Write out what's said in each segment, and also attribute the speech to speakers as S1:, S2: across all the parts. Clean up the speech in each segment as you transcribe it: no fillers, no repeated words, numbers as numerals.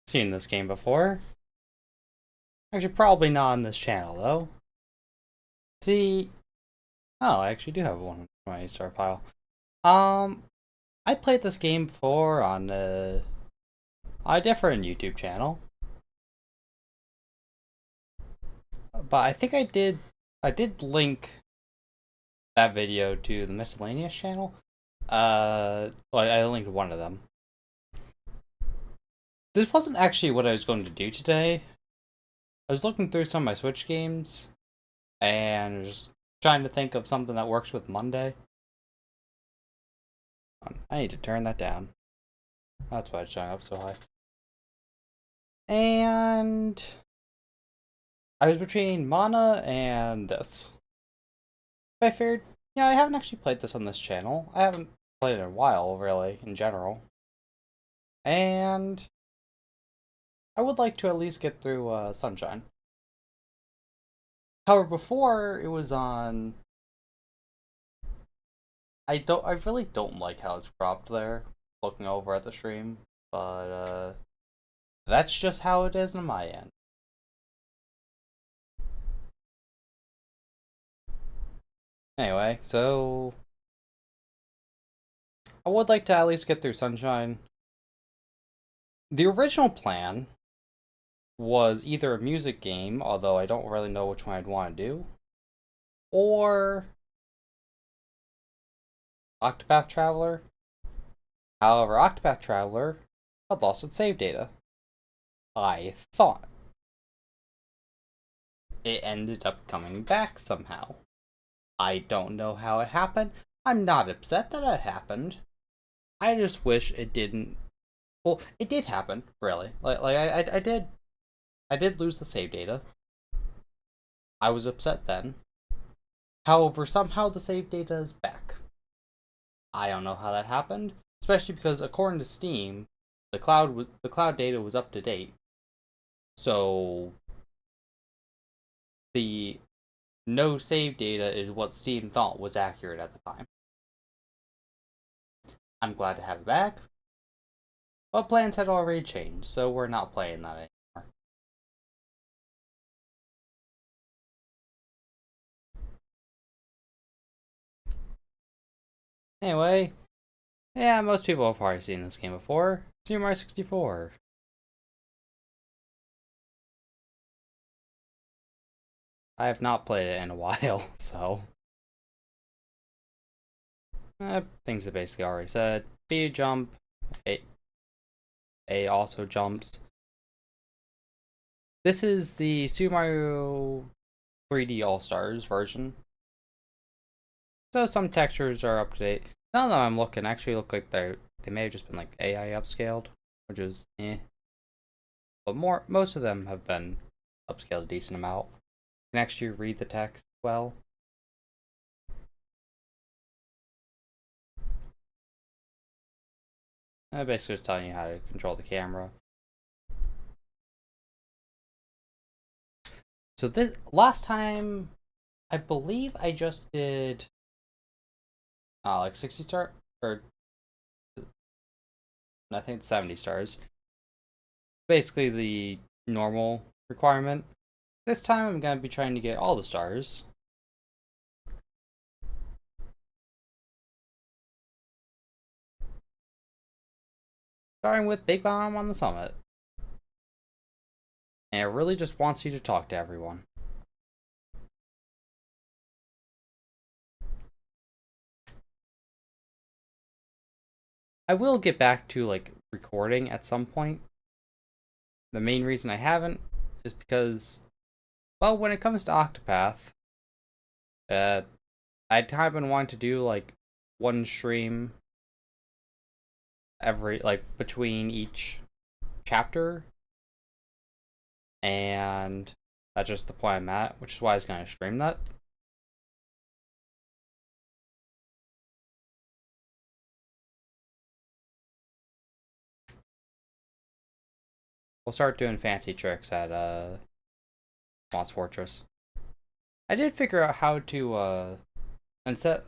S1: Seen this game before. Actually, probably not on this channel, though. See... Oh, I actually do have one in my star pile. I played this game before on a different YouTube channel. But I think I did link that video to the miscellaneous channel. Well, I linked one of them. This wasn't actually what I was going to do today. I was looking through some of my Switch games and just trying to think of something that works with Monday. I need to turn that down. That's why it's showing up so high. And I was between Mana and this. I figured, I haven't actually played this on this channel. I haven't played it in a while, really, in general. And I would like to at least get through Sunshine. However, before it was on, I really don't like how it's cropped there, looking over at the stream, but that's just how it is on my end. Anyway, so I would like to at least get through Sunshine. The original plan was either a music game, although I don't really know which one I'd want to do, or Octopath Traveler. However, Octopath Traveler had lost its save data. I thought. It ended up coming back somehow. I don't know how it happened. I'm not upset that it happened. I just wish it didn't. Well, it did happen, really. I did lose the save data. I was upset then. However, somehow the save data is back. I don't know how that happened, especially because according to Steam, the cloud data was up to date. So the no save data is what Steam thought was accurate at the time. I'm glad to have it back. But plans had already changed, so we're not playing that anymore. Anyway, yeah, most people have probably seen this game before. Super Mario 64. I have not played it in a while, so things have basically already said. B jump, A also jumps. This is the Super Mario 3D All Stars version. So some textures are up to date. Now that I'm looking, actually look like they may have just been like AI upscaled, which is eh. But most of them have been upscaled a decent amount. You can actually read the text well. Basically just telling you how to control the camera. So this last time, I believe I just did like 60 star or I think 70 stars. Basically the normal requirement. This time I'm gonna be trying to get all the stars. Starting with Big Bomb on the summit. And it really just wants you to talk to everyone. I will get back to like recording at some point. The main reason I haven't is because, well, when it comes to Octopath, I'd kind of been wanting to do like one stream every like between each chapter, and that's just the point I'm at, which is why I was going to stream that. We'll start doing fancy tricks at Moss Fortress. I did figure out how to instead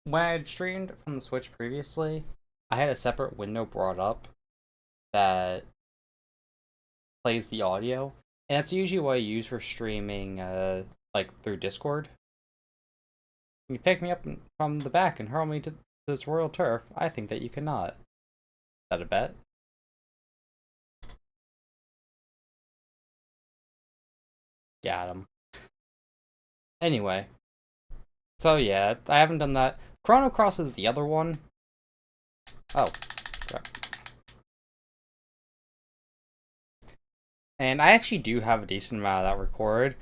S1: when I had streamed from the Switch previously, I had a separate window brought up that plays the audio, and that's usually what I use for streaming, like through Discord. You pick me up from the back and hurl me to this royal turf. I think that you cannot. Is that a bet? Got him. Anyway, so yeah, I haven't done that. Chrono Cross is the other one. Oh, crap. And I actually do have a decent amount of that recorded.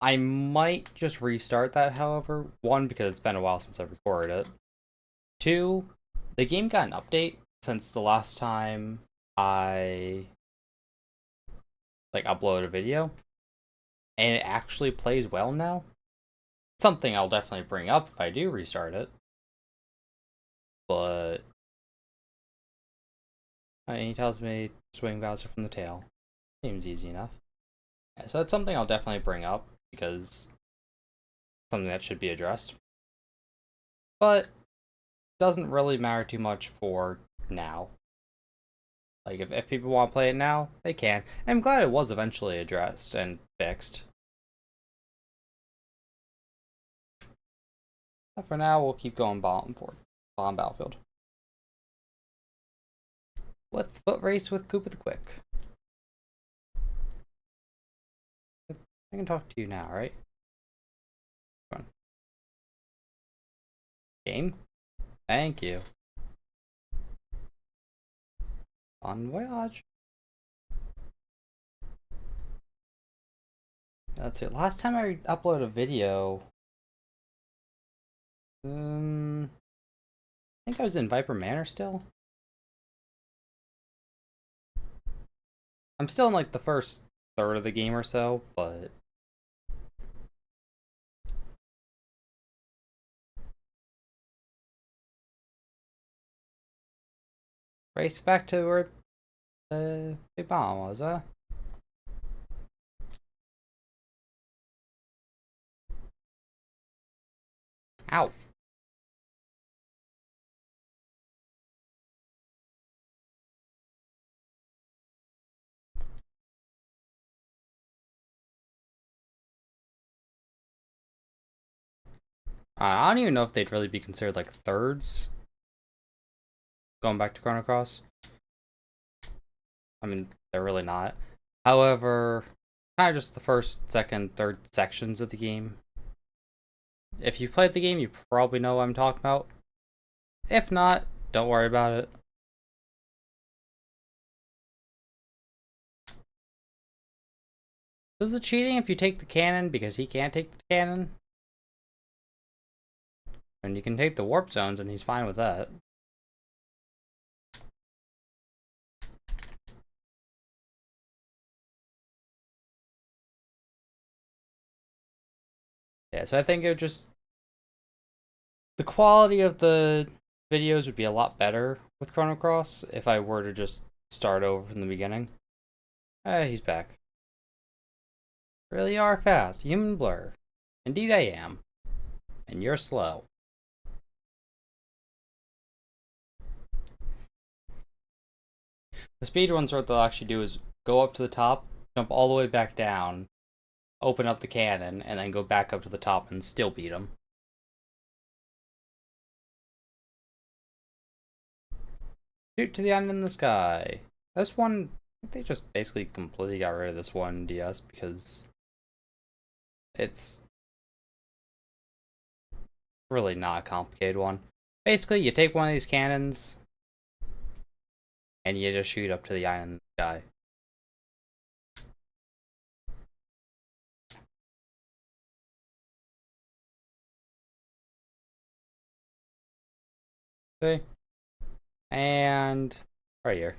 S1: I might just restart that, however. One, because it's been a while since I recorded it. Two, the game got an update since the last time I uploaded a video. And it actually plays well now. Something I'll definitely bring up if I do restart it. But he tells me swing Bowser from the tail. Seems easy enough. Yeah, so that's something I'll definitely bring up because something that should be addressed. But doesn't really matter too much for now. Like if people want to play it now, they can. And I'm glad it was eventually addressed and fixed. But for now, we'll keep going bomb battlefield. With foot race with Koopa the Quick. I can talk to you now, right? Come on. Game? Thank you. Bon voyage. That's it. Last time I uploaded a video, I think I was in Viper Manor still. I'm still in like the first third of the game or so, but race back to where the big bomb was, huh? Ow. I don't even know if they'd really be considered like thirds. Going back to Chrono Cross. I mean, they're really not. However, kind of just the first, second, third sections of the game. If you've played the game, you probably know what I'm talking about. If not, don't worry about it. Is it cheating if you take the cannon because he can't take the cannon? And you can take the warp zones and he's fine with that. Yeah, so I think it would just... the quality of the videos would be a lot better with Chrono Cross if I were to just start over from the beginning. He's back. Really are fast. Human blur. Indeed I am. And you're slow. The speedruns, what they'll actually do is go up to the top, jump all the way back down, open up the cannon, and then go back up to the top and still beat them. Shoot to the island in the sky. This one, I think they just basically completely got rid of this one in DS because it's really not a complicated one. Basically, you take one of these cannons and you just shoot up to the island in the sky. See? And right here.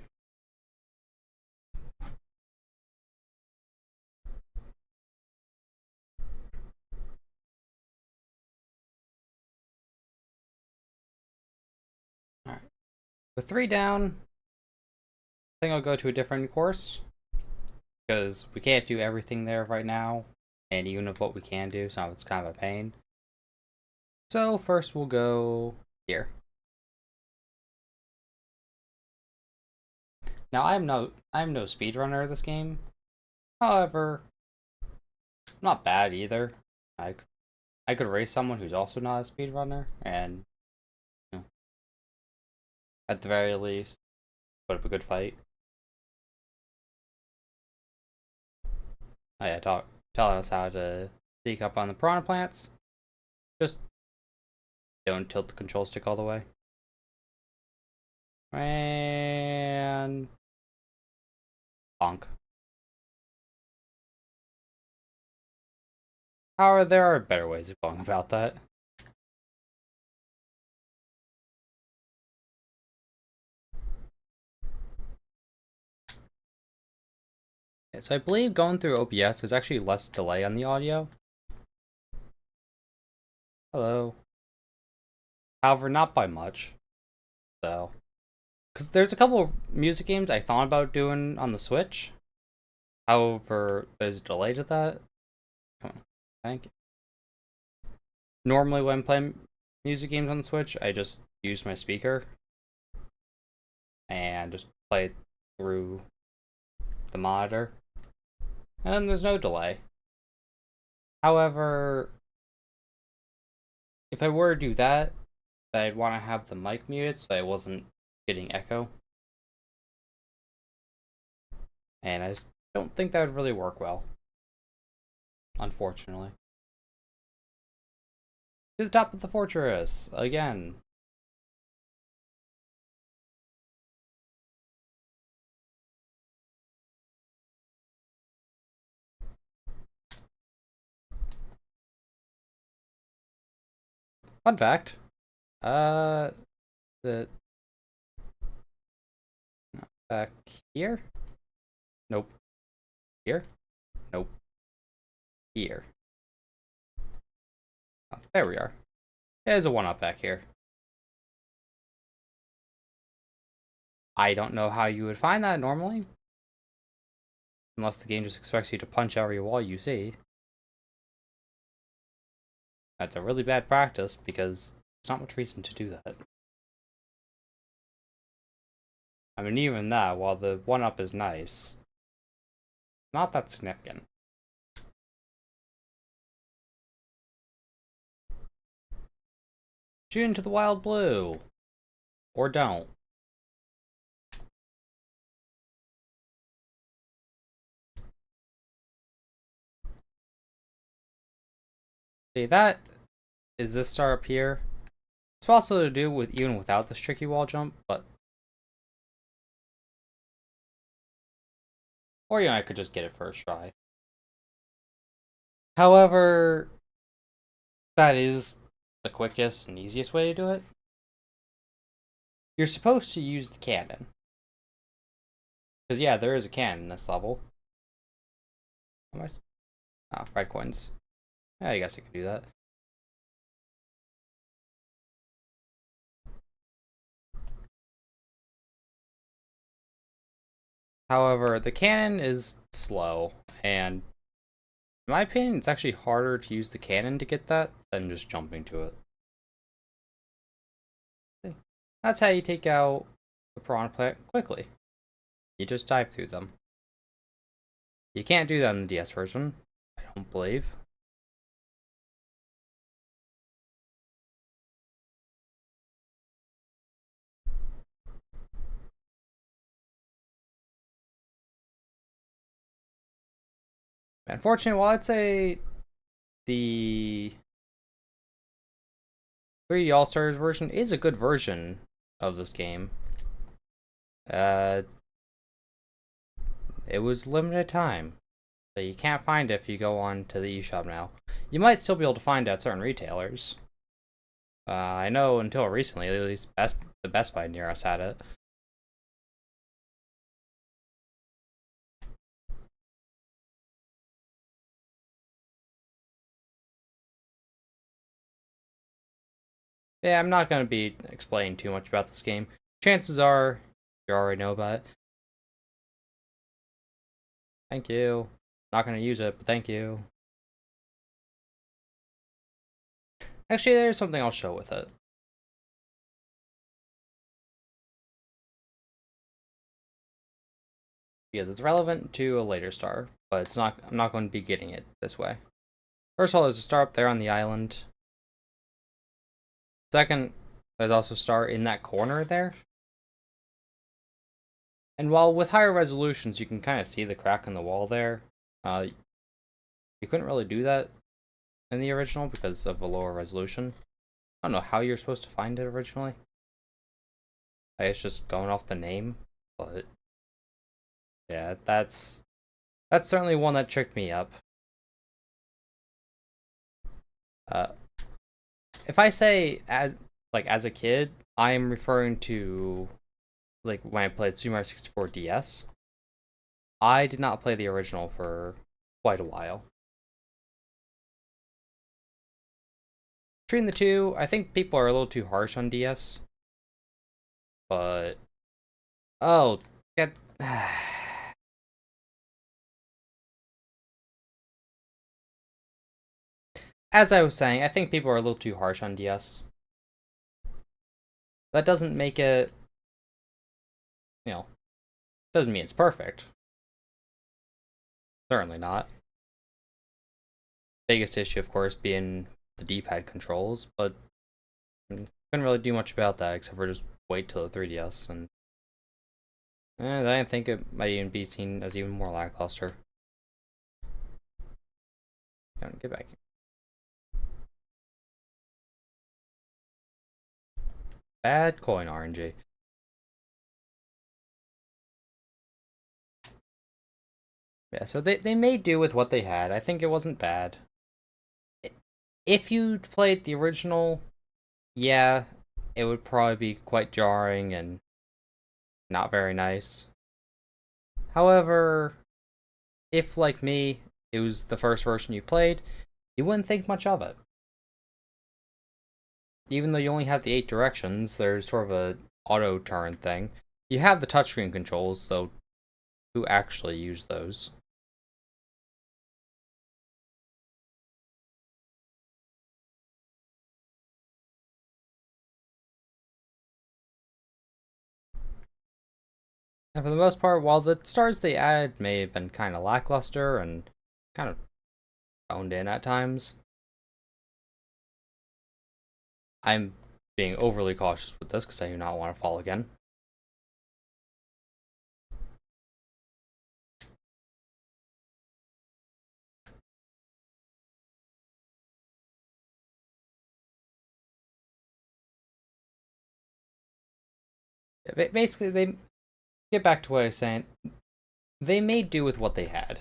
S1: Alright. With 3 down, I think I'll go to a different course. Because we can't do everything there right now. And even if what we can do, so it's kind of a pain. So first we'll go here. Now I'm no speedrunner of this game, However, not bad either. I, I could race someone who's also not a speedrunner, and you know, at the very least, put up a good fight. Oh yeah, telling us how to sneak up on the piranha plants. Just don't tilt the control stick all the way. And bonk. However, there are better ways of going about that. Yeah, so I believe going through OBS there's actually less delay on the audio. Hello. However, not by much. So, because there's a couple of music games I thought about doing on the Switch. However, there's a delay to that. Come on, thank you. Normally, when playing music games on the Switch, I just use my speaker and just play it through the monitor, and there's no delay. However, if I were to do that, I'd want to have the mic muted so I wasn't getting echo. And I just don't think that would really work well, unfortunately. To the top of the fortress, again. Fun fact, the back here? Nope. Here? Nope. Here. Oh, there we are. There's a 1-up back here. I don't know how you would find that normally. Unless the game just expects you to punch every wall you see. That's a really bad practice because there's not much reason to do that. I mean, even that, while the 1-up is nice, not that significant. Shoot into the wild blue. Or don't. See, that is this star up here. It's possible to do with even without this tricky wall jump, but or I could just get it first try. However, that is the quickest and easiest way to do it. You're supposed to use the cannon. Because yeah, there is a cannon in this level. Oh, red coins. Yeah, I guess I could do that. However, the cannon is slow, and in my opinion, it's actually harder to use the cannon to get that than just jumping to it. That's how you take out the piranha plant quickly. You just dive through them. You can't do that in the DS version, I don't believe. Unfortunately, while I'd say the 3D All-Stars version is a good version of this game, it was limited time. So you can't find it if you go on to the eShop now. You might still be able to find it at certain retailers. I know until recently, at least the Best Buy near us had it. Yeah, I'm not going to be explaining too much about this game. Chances are you already know about it. Thank you. Not going to use it, but thank you. Actually, there's something I'll show with it. because it's relevant to a later star, but it's not. I'm not going to be getting it this way. First of all, there's a star up there on the island. Second, there's also a star in that corner there. And while with higher resolutions, you can kind of see the crack in the wall there, you couldn't really do that in the original because of a lower resolution. I don't know how you're supposed to find it originally. I guess just going off the name, but yeah, that's certainly one that tricked me up. If I say as a kid, I am referring to like when I played Super Mario 64 DS. I did not play the original for quite a while. Between the two, I think people are a little too harsh on DS. But oh, get as I was saying, I think people are a little too harsh on DS. That doesn't make it, doesn't mean it's perfect. Certainly not. Biggest issue, of course, being the D-pad controls, but couldn't really do much about that except for just wait till the 3DS, and I think it might even be seen as even more lackluster. Get back here. Bad coin RNG. Yeah, so they made do with what they had. I think it wasn't bad. If you played the original, yeah, it would probably be quite jarring and not very nice. However, if, like me, it was the first version you played, you wouldn't think much of it. Even though you only have the 8 directions, there's sort of a auto turn thing. You have the touchscreen controls, so who actually use those? And for the most part, while the stars they added may have been kind of lackluster and kind of phoned in at times, I'm being overly cautious with this because I do not want to fall again. Basically, they get back to what I was saying. They made do with what they had.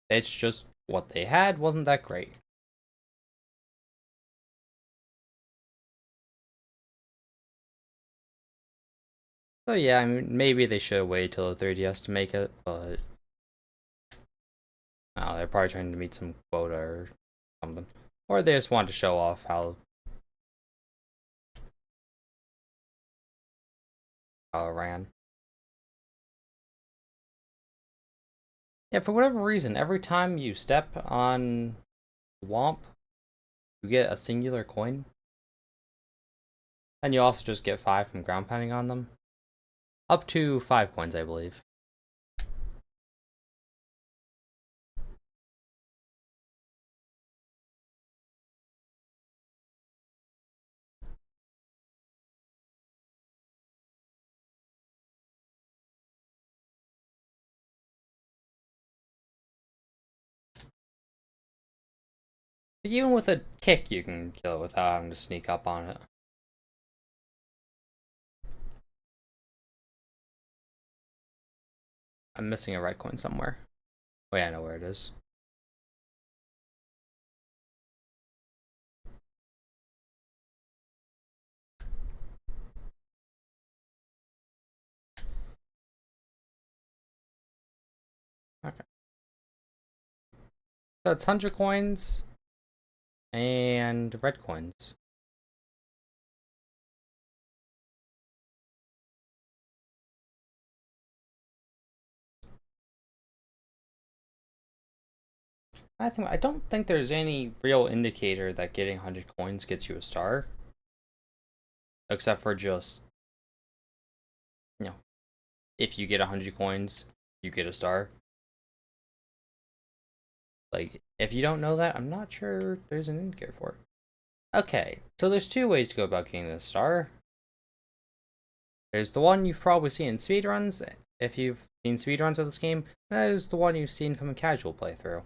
S1: It's just what they had wasn't that great. So yeah, I mean, maybe they should have waited till the 3DS to make it, but they're probably trying to meet some quota or something, or they just want to show off how it ran. Yeah, for whatever reason, every time you step on Womp, you get a singular coin, and you also just get 5 from ground pounding on them. Up to 5 coins, I believe. Even with a kick, you can kill it without having to sneak up on it. I'm missing a red coin somewhere. Oh yeah, I know where it is. Okay. So it's 100 coins and red coins. I don't think there's any real indicator that getting 100 coins gets you a star. Except for just, if you get 100 coins, you get a star. Like, if you don't know that, I'm not sure there's an indicator for it. Okay, so there's two ways to go about getting this star. There's the one you've probably seen in speedruns. If you've seen speedruns of this game, that is the one you've seen from a casual playthrough.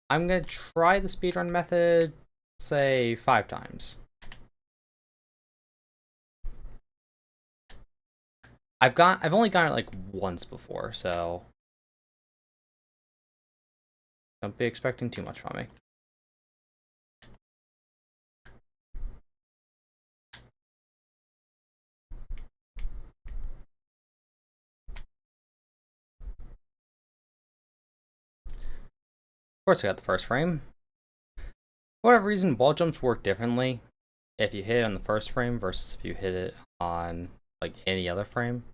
S1: I'm gonna try the speedrun method, say 5 times. I've only gotten it like once before, so don't be expecting too much from me. Of course, I got the first frame. For whatever reason, wall jumps work differently if you hit it on the first frame versus if you hit it on like any other frame.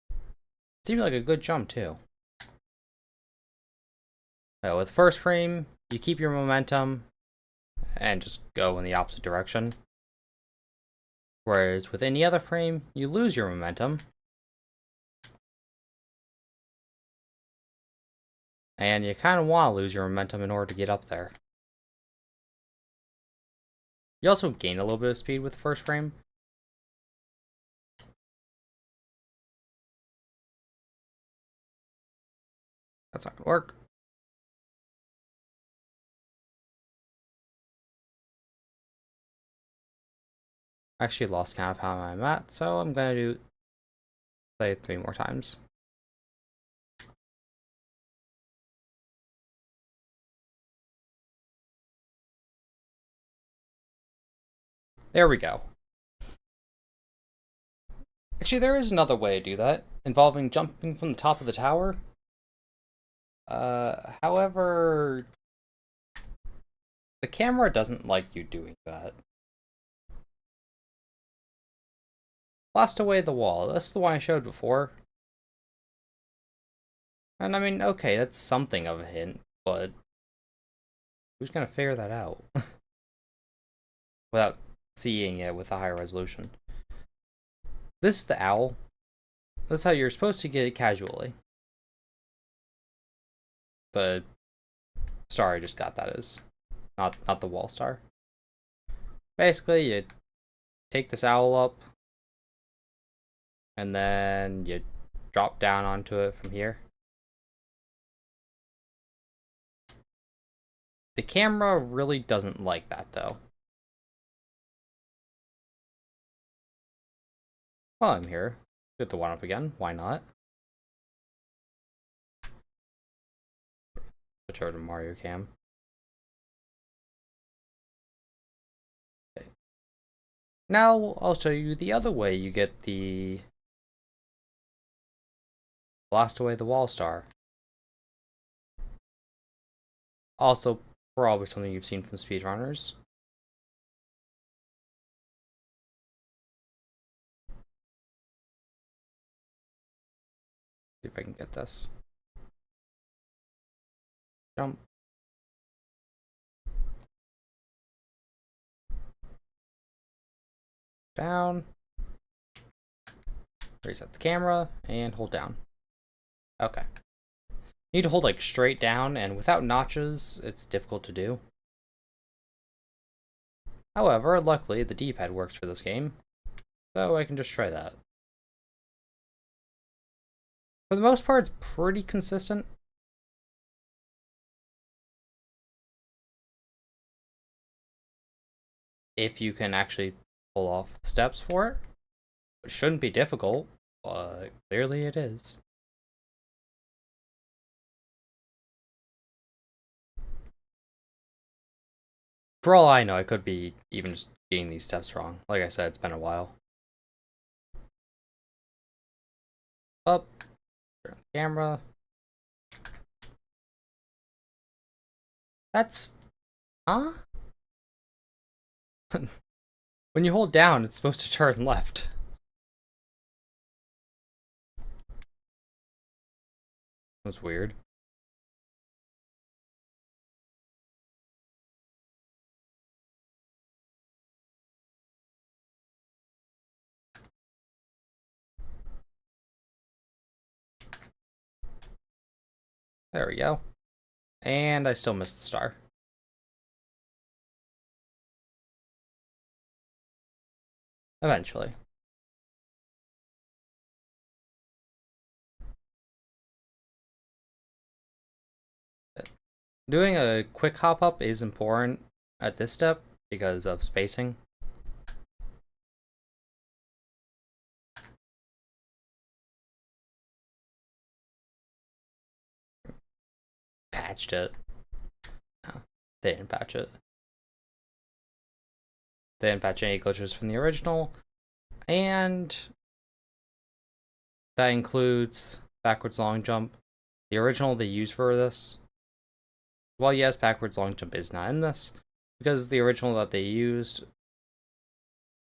S1: It seems like a good jump too. Now, with the first frame, you keep your momentum and just go in the opposite direction. Whereas with any other frame, you lose your momentum. And you kind of want to lose your momentum in order to get up there. You also gain a little bit of speed with the first frame. That's not going to work. I actually lost count of how I'm at, so I'm going to do, say, 3 more times. There we go. Actually, there is another way to do that, involving jumping from the top of the tower. However, the camera doesn't like you doing that. Blast away the wall. That's the one I showed before. And I mean, okay, that's something of a hint, but who's gonna figure that out? Without seeing it with a higher resolution. This is the owl. That's how you're supposed to get it casually. The star I just got, that is. Not the wall star. Basically, you take this owl up, and then you drop down onto it from here. The camera really doesn't like that, though. While I'm here, get the one up again. Why not? Switch over to Mario Cam. Okay. Now I'll show you the other way you get the blast away the wall star. Also, probably something you've seen from speedrunners. See if I can get this. Jump. Down. Reset the camera and hold down. Okay. You need to hold like straight down, and without notches, it's difficult to do. However, luckily the D-pad works for this game, so I can just try that. For the most part, it's pretty consistent. If you can actually pull off the steps for it. It shouldn't be difficult, but clearly it is. For all I know, I could be even just getting these steps wrong. Like I said, it's been a while. Up, turn the camera. That's... Huh? When you hold down, it's supposed to turn left. That's weird. There we go. And I still missed the star. Eventually. Doing a quick hop up is important at this step because of spacing. Patched it. No, they didn't patch it. They didn't patch any glitches from the original. And that includes backwards long jump. The original they used for this. Well, yes, backwards long jump is not in this, because the original that they used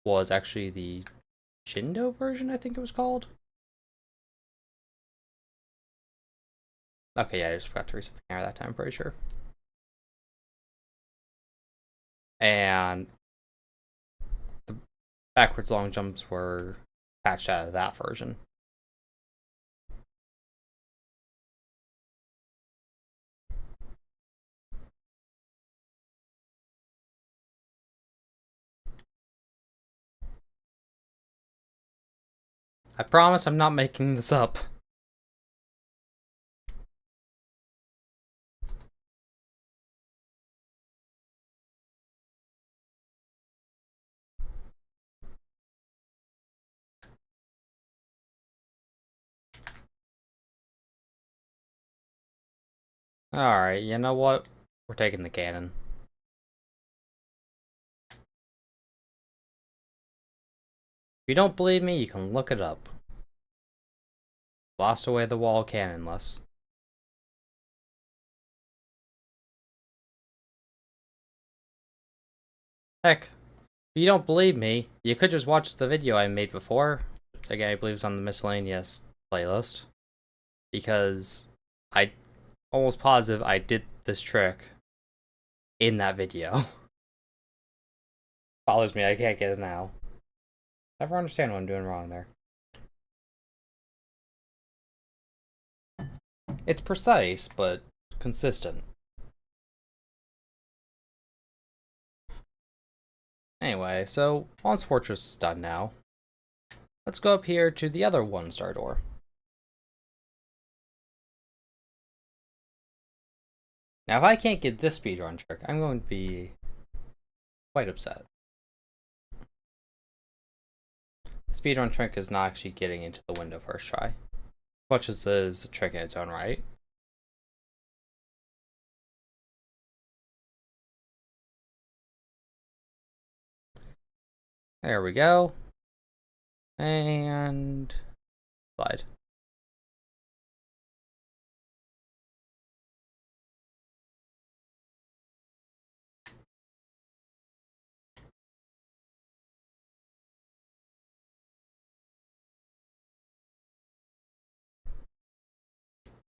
S1: was actually the Shindo version, I think it was called. Okay, yeah, I just forgot to reset the camera that time, I'm pretty sure. And the backwards long jumps were patched out of that version. I promise I'm not making this up. Alright, you know what? We're taking the cannon. If you don't believe me, you can look it up. Blast away the wall cannonless. Heck, if you don't believe me, you could just watch the video I made before. Again, I believe it's on the miscellaneous playlist. Because I almost positive I did this trick in that video. Bothers me, I can't get it now. Never understand what I'm doing wrong there. It's precise, but consistent. Anyway, so Fawn's Fortress is done now. Let's go up here to the other one-star door. Now, if I can't get this speedrun trick, I'm going to be quite upset. The speedrun trick is not actually getting into the window first try, much as it is a trick in its own right. There we go. And slide.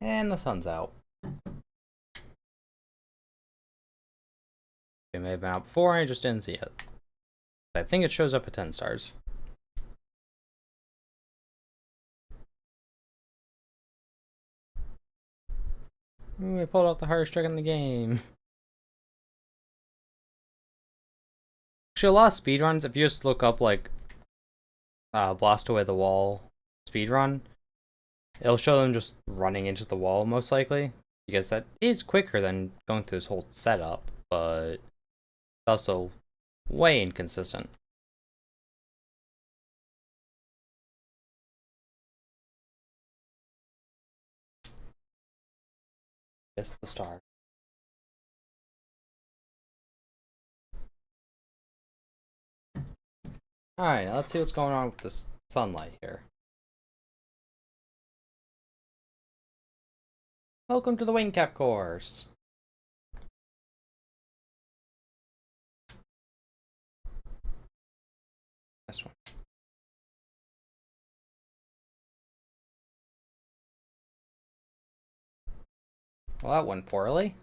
S1: And the sun's out. It may have been out before, I just didn't see it. I think it shows up at 10 stars. Ooh, I pulled out the hardest trick in the game. Actually, a lot of speedruns, if you just look up, like, blast away the wall speedrun, it'll show them just running into the wall, most likely. Because that is quicker than going through this whole setup, but it's also way inconsistent. Guess the star. Alright, now let's see what's going on with this sunlight here. Welcome to the wing cap course. This one. Well, that went poorly.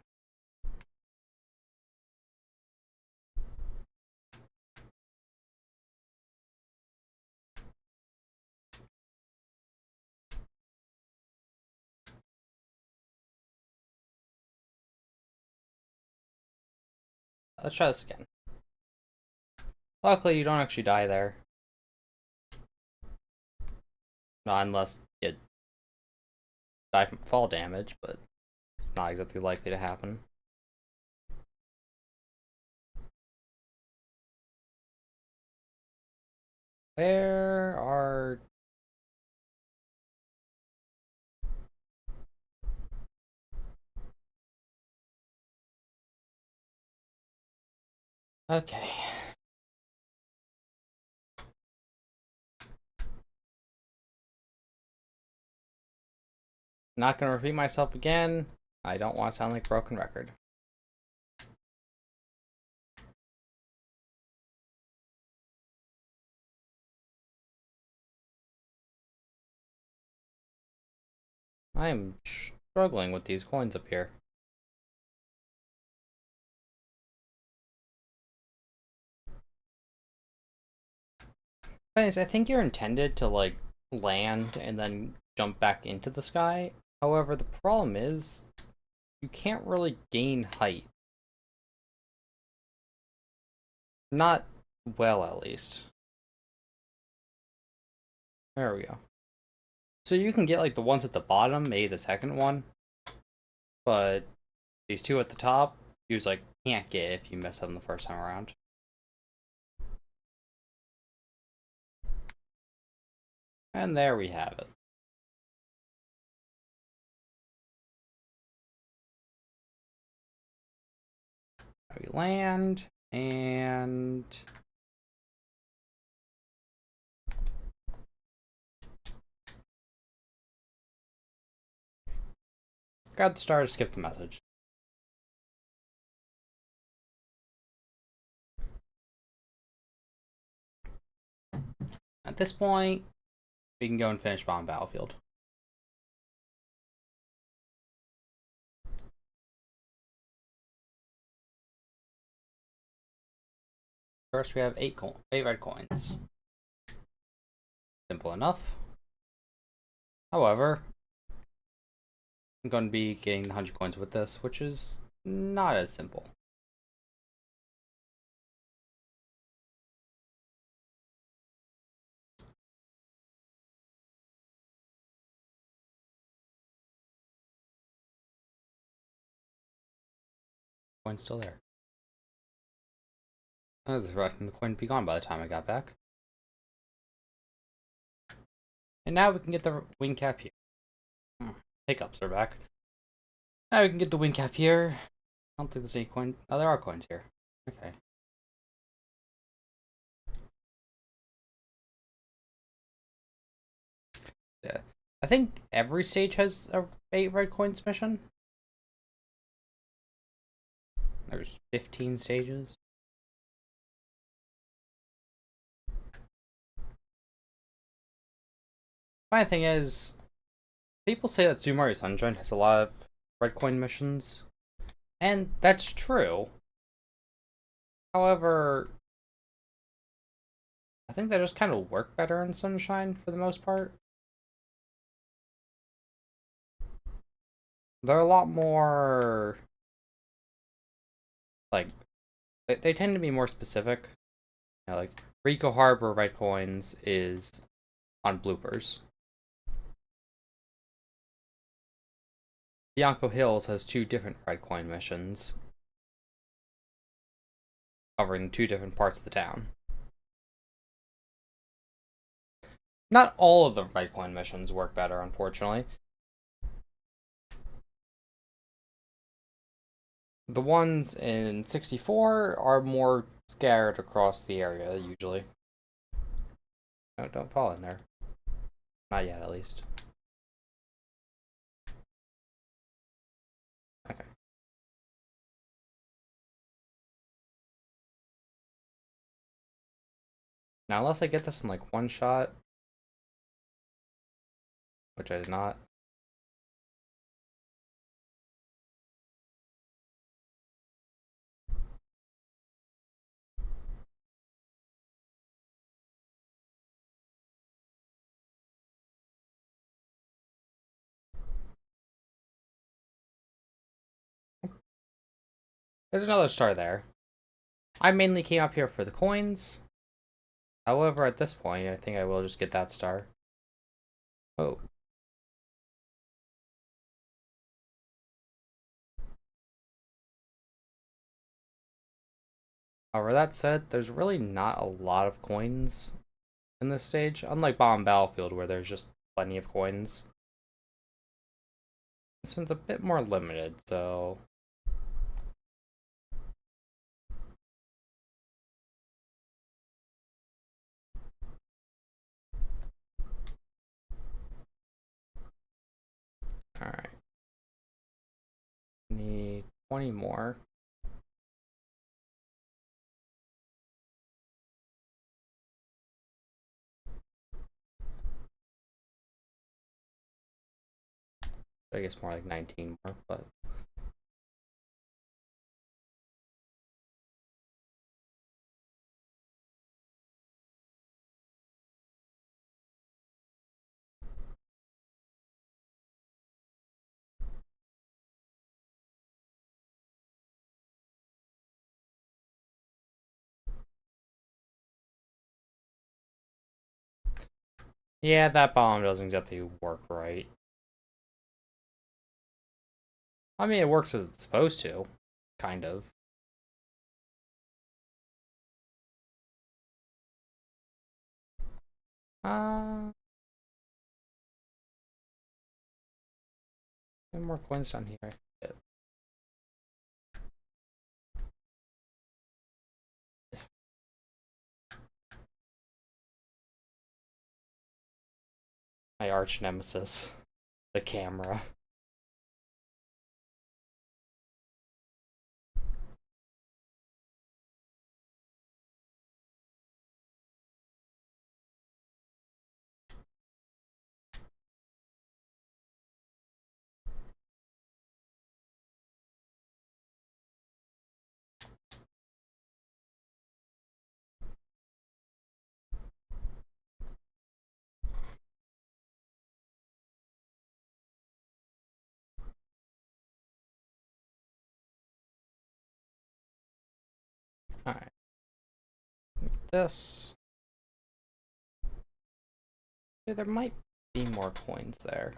S1: Let's try this again. Luckily, you don't actually die there. Not unless you die from fall damage, but it's not exactly likely to happen. Where are... Okay. Not gonna repeat myself again. I don't want to sound like a broken record. I'm struggling with these coins up here. Anyways, I think you're intended to, like, land and then jump back into the sky. However, the problem is you can't really gain height. Not well, at least. There we go. So you can get, like, the ones at the bottom, maybe the second one. But these two at the top, you just, like, can't get if you mess them the first time around. And there we have it. We land, and... Grab the star to skip the message. At this point, we can go and finish Bomb Battlefield. First, we have 8 red coins. Simple enough. However, I'm going to be getting the 100 coins with this, which is not as simple. Coin's still there. I was expecting the coin to be gone by the time I got back. And now we can get the wing cap here. Hiccups are back. Now we can get the wing cap here. I don't think there's any coin. Oh, there are coins here. Okay. Yeah. I think every stage has a 8 red coins mission. There's 15 stages. Funny thing is, people say that Super Mario Sunshine has a lot of red coin missions, and that's true. However, I think they just kind of work better in Sunshine for the most part. They're a lot more, like, they tend to be more specific. You know, like, Rico Harbor red coins is on bloopers. Bianco Hills has 2 different red coin missions, covering 2 different parts of the town. Not all of the red coin missions work better, unfortunately. The ones in 64 are more scattered across the area, usually. No, don't fall in there. Not yet, at least. Okay. Now, unless I get this in, like, one shot, which I did not. There's another star there. I mainly came up here for the coins. However, at this point, I think I will just get that star. Oh. However, that said, there's really not a lot of coins in this stage, unlike Bomb Battlefield, where there's just plenty of coins. This one's a bit more limited, so... Alright. Need 20 more. I guess more like 19 more, but... Yeah, that bomb doesn't exactly work right. I mean, it works as it's supposed to. Kind of. Uh... More coins down here. My arch nemesis. The camera. Alright. This. Yeah, there might be more coins there.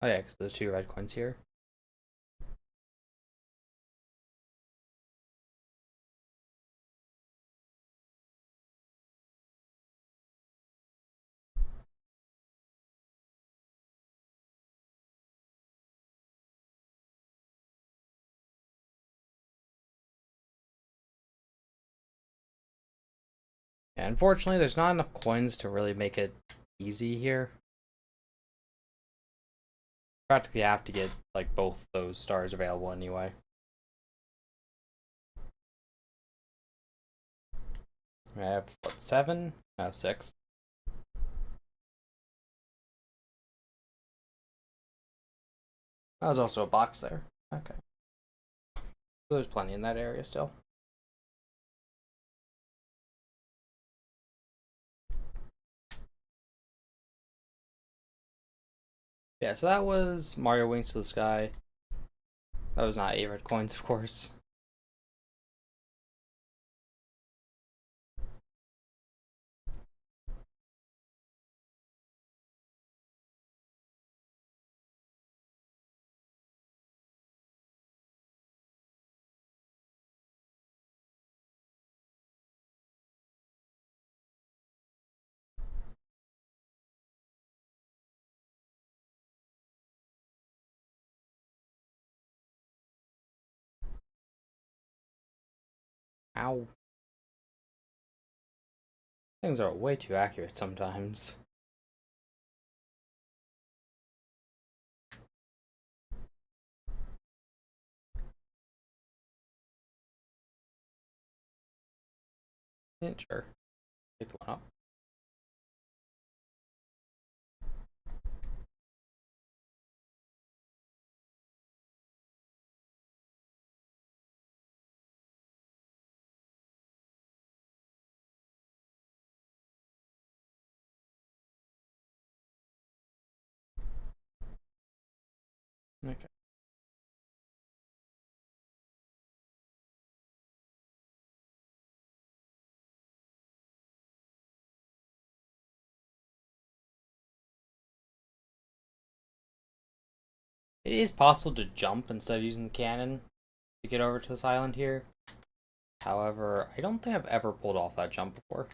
S1: Oh yeah, because there's 2 red coins here. Yeah, unfortunately, there's not enough coins to really make it easy here. Practically have to get like both those stars available anyway. I have what, 7? No, 6. Oh, there's also a box there. Okay. So there's plenty in that area still. Yeah, so that was Mario Wings to the Sky. That was not 8 red coins, of course. Ow. Things are way too accurate sometimes. Yeah, sure. Pick the one up. Okay. It is possible to jump instead of using the cannon to get over to this island here. However, I don't think I've ever pulled off that jump before.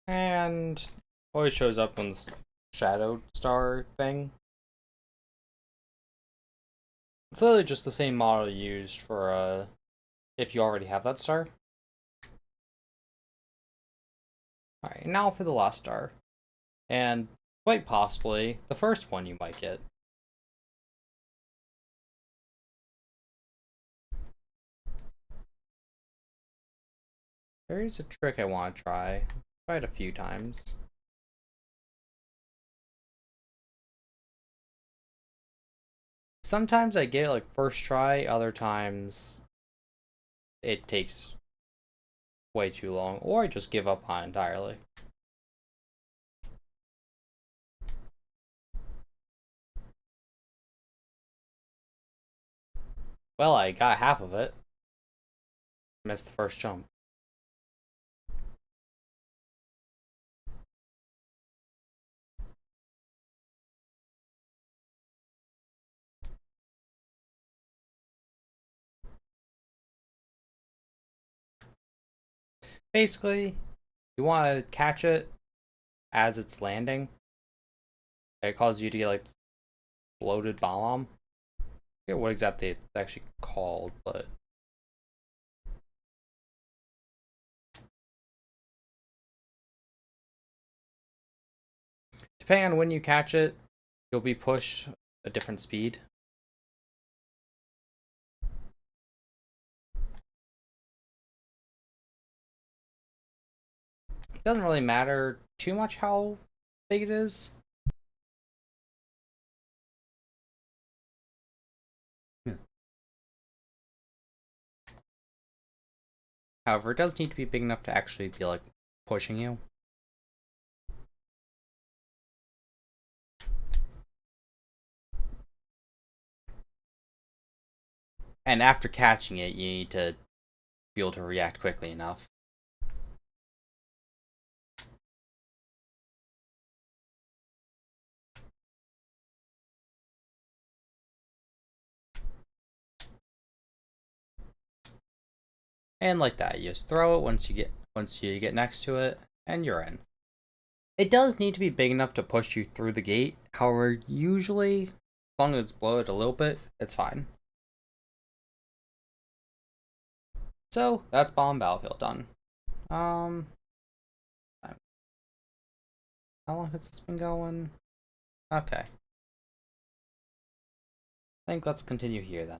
S1: And always shows up on this shadow star thing. It's literally just the same model used for if you already have that star. Alright, now for the last star. And quite possibly the first one you might get. There is a trick I want to try. Tried a few times. Sometimes I get it like first try, other times it takes way too long, or I just give up on it entirely. Well, I got half of it. Missed the first jump. Basically, you want to catch it as it's landing. It causes you to get like bloated bomb. I forget what exactly it's actually called, but depending on when you catch it, you'll be pushed a different speed. It doesn't really matter too much how big it is. However, it does need to be big enough to actually be like pushing you. And after catching it, you need to be able to react quickly enough. And like that, you just throw it once you get next to it, and you're in. It does need to be big enough to push you through the gate. However, usually, as long as it's bloated a little bit, it's fine. So that's Bomb Battlefield done. How long has this been going? Okay. I think let's continue here then.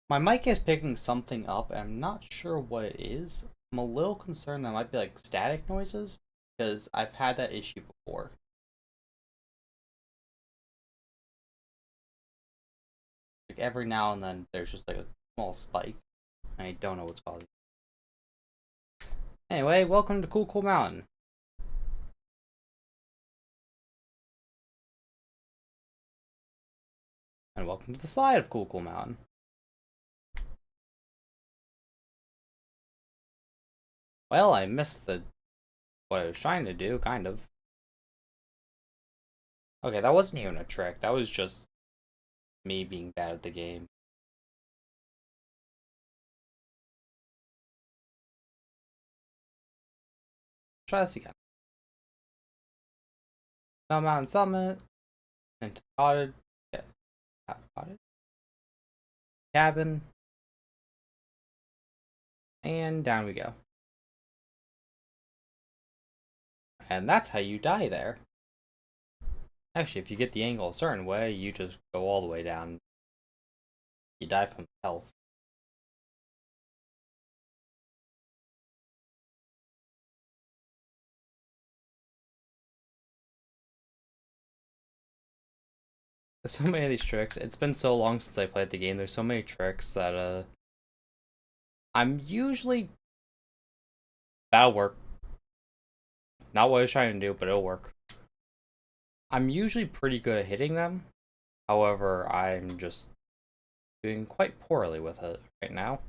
S1: My mic is picking something up, and I'm not sure what it is. I'm a little concerned that might be like static noises, because I've had that issue before. Like every now and then, there's just like a small spike. I don't know what's causing it. Anyway, welcome to Cool Mountain. And welcome to the slide of Cool Mountain. Well, I missed what I was trying to do, kind of. Okay, that wasn't even a trick. That was just me being bad at the game. Try this again. Snow Mountain Summit, into the cottage, yeah, cottage, cabin, and down we go. And that's how you die there. Actually, if you get the angle a certain way, you just go all the way down. You die from health. There's so many of these tricks. It's been so long since I played the game. There's so many tricks that I'm usually that'll work. Not what I was trying to do, but it'll work. I'm usually pretty good at hitting them. However, I'm just doing quite poorly with it right now.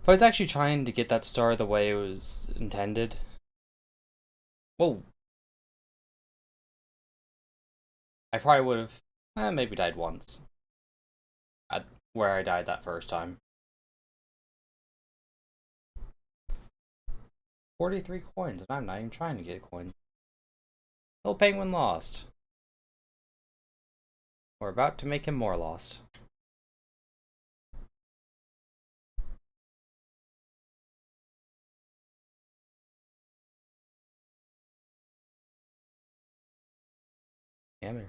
S1: If I was actually trying to get that star the way it was intended. Whoa. I probably would have maybe died once. At where I died that first time. 43 coins, and I'm not even trying to get coins. Little penguin lost. We're about to make him more lost. Damn it.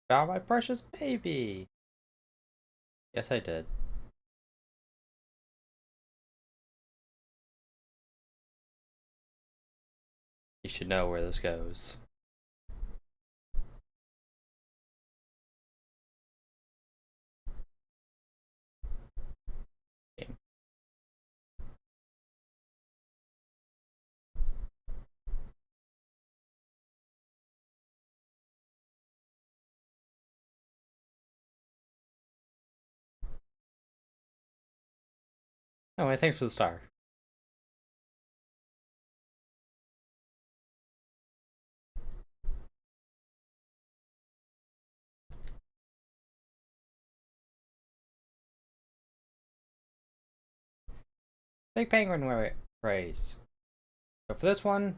S1: Found my precious baby! Yes, I did. You should know where this goes. Game. Anyway, thanks for the star. Big penguin race. So for this one,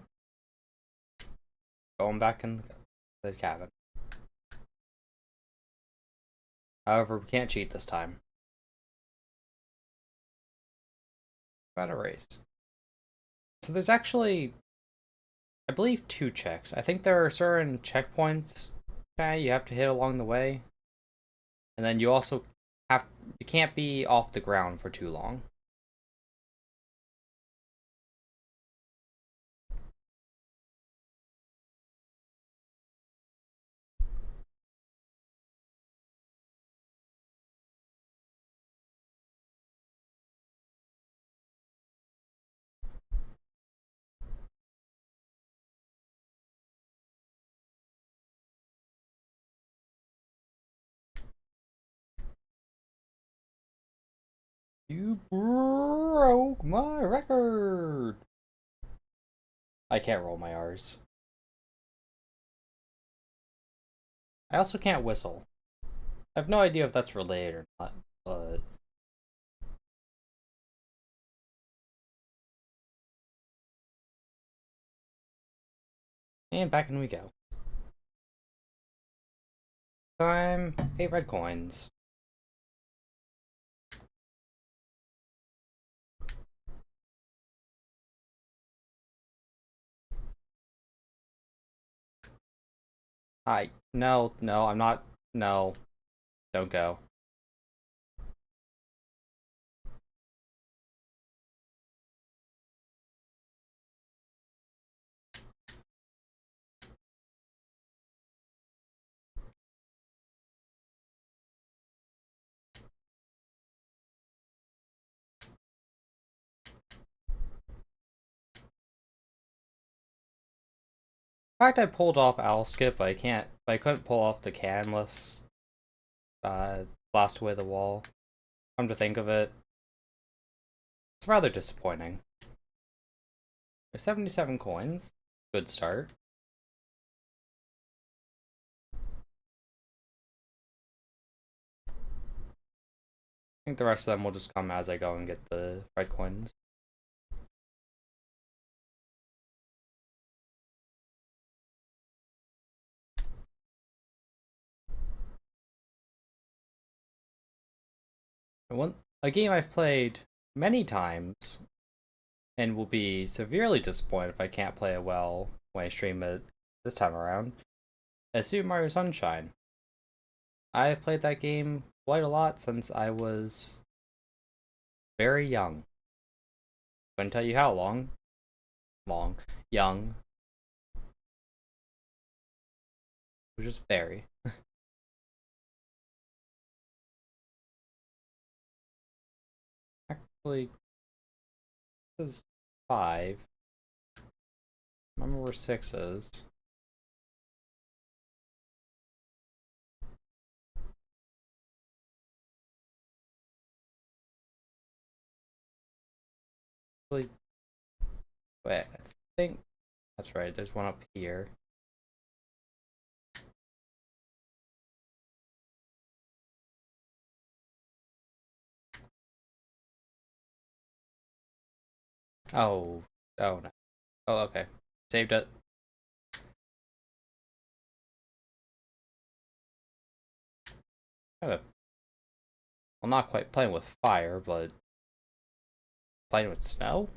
S1: going back in the cabin. However, we can't cheat this time. About a race. So there's actually, I believe, 2 checks. I think there are certain checkpoints you have to hit along the way. And then you also you can't be off the ground for too long. You broke my record! I can't roll my R's. I also can't whistle. I have no idea if that's related or not, but... And back in we go. Time, 8 red coins. No, I'm not, no. Don't go. In fact, I pulled off Owl Skip, but I couldn't pull off the canless, blast away the wall. Come to think of it, it's rather disappointing. 77 coins. Good start. I think the rest of them will just come as I go and get the red coins. A game I've played many times and will be severely disappointed if I can't play it well when I stream it this time around is Super Mario Sunshine. I've played that game quite a lot since I was very young. Couldn't tell you how long. Young. Which is very. Actually, this is 5. Remember where 6 is. Wait, I think that's right. There's one up here. Oh, oh no. Oh, okay. Saved it. Kind of. Well, not quite playing with fire, but playing with snow?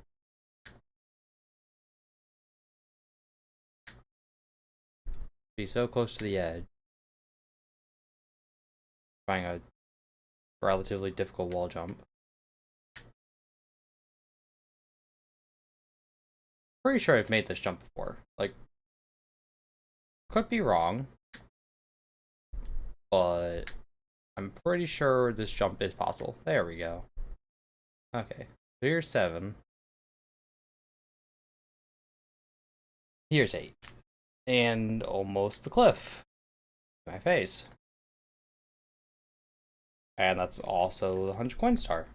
S1: Be so close to the edge. Trying a relatively difficult wall jump. Pretty sure I've made this jump before. Like, could be wrong, but I'm pretty sure this jump is possible. There we go. Okay, so here's 7. Here's 8. And almost the cliff. My face. And that's also the 100 coin star.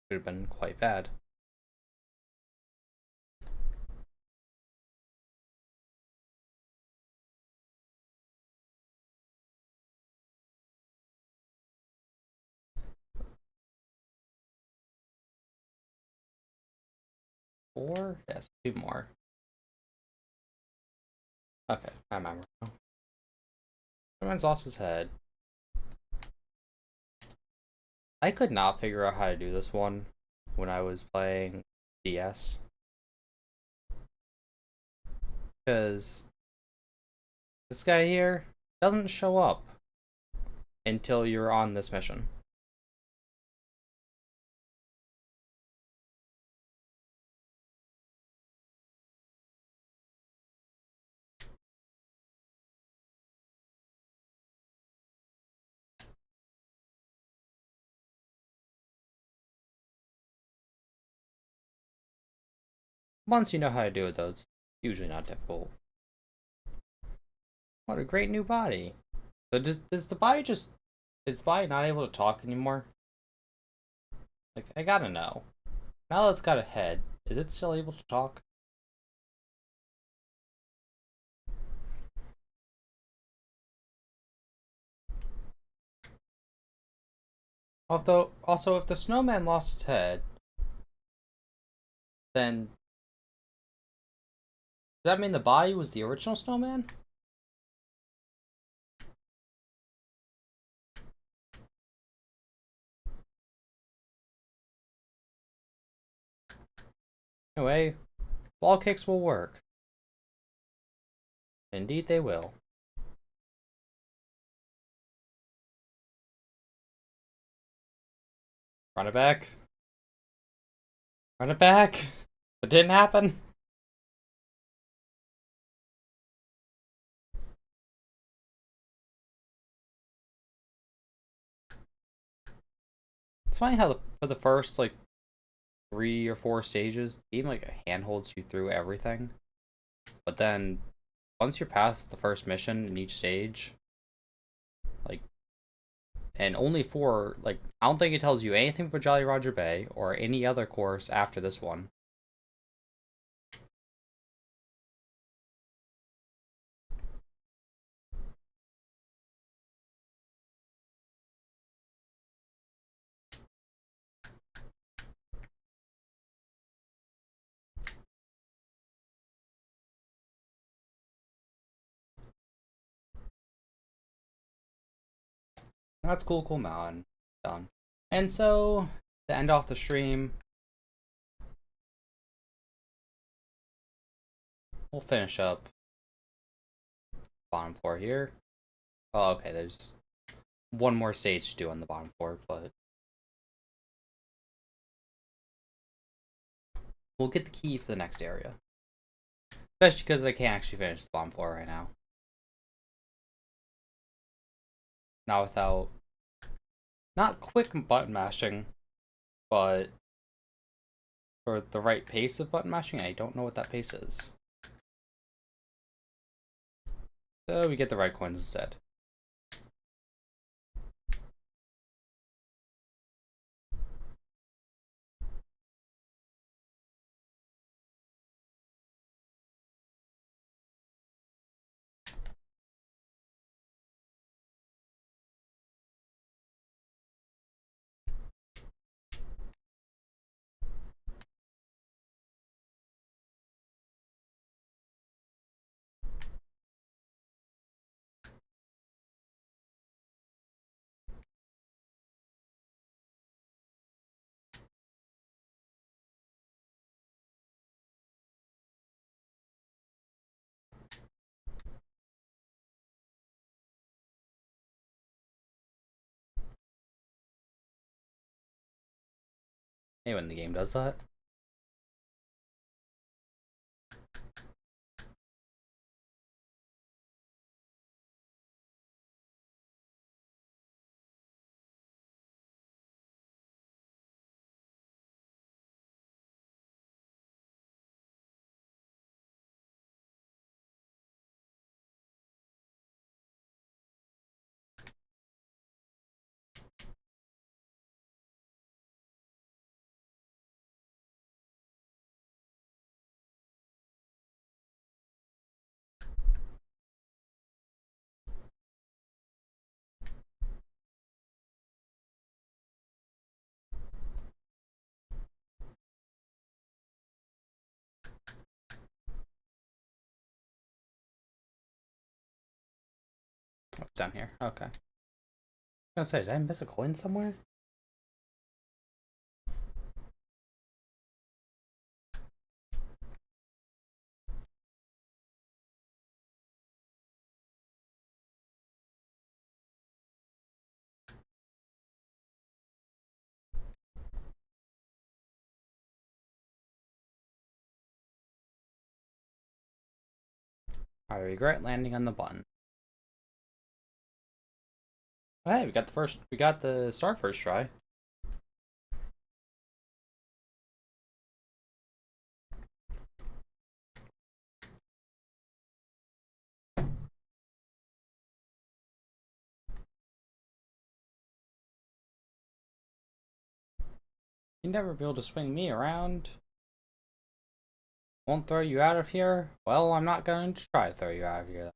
S1: Could have been quite bad. Four? Yes, 2 more. Okay, I remember. Someone's lost his head. I could not figure out how to do this one when I was playing DS. Because this guy here doesn't show up until you're on this mission. Once you know how to do it, though, it's usually not difficult. What a great new body. So does the body just... Is the body not able to talk anymore? Like, I gotta know. Now that it's got a head, is it still able to talk? Although, also, if the snowman lost his head, then does that mean the body was the original snowman? Anyway, wall kicks will work. Indeed they will. Run it back. Run it back. It didn't happen. It's funny how for the first like 3 or 4 stages, the game like handholds you through everything. But then once you're past the first mission in each stage, like And only for, like, I don't think it tells you anything for Jolly Roger Bay or any other course after this one. That's Cool Mountain. Done. And so, to end off the stream, we'll finish up bottom floor here. Oh, okay, there's one more stage to do on the bottom floor, but we'll get the key for the next area. Especially because I can't actually finish the bottom floor right now. Not without, not quick button mashing, but for the right pace of button mashing. I don't know what that pace is. So we get the red coins instead. Hey, when the game does that. Oh, it's down here. Okay. I was gonna say, did I miss a coin somewhere? I regret landing on the button. Oh, hey, we got the star first try. You never be able to swing me around. Won't throw you out of here? Well, I'm not going to try to throw you out of here.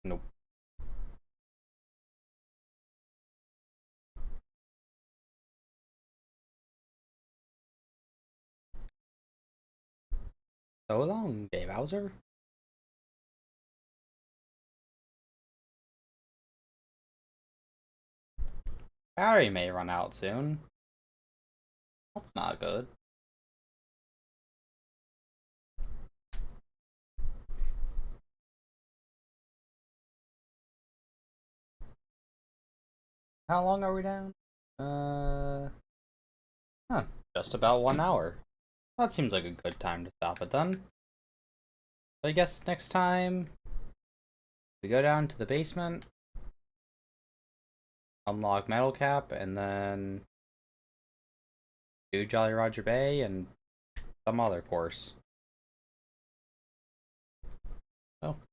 S1: Nope. So long, Dave Bowser. Battery may run out soon. That's not good. How long are we down? Huh, just about 1 hour. That seems like a good time to stop it then. I guess next time we go down to the basement, unlock Metal Cap, and then do Jolly Roger Bay and some other course. So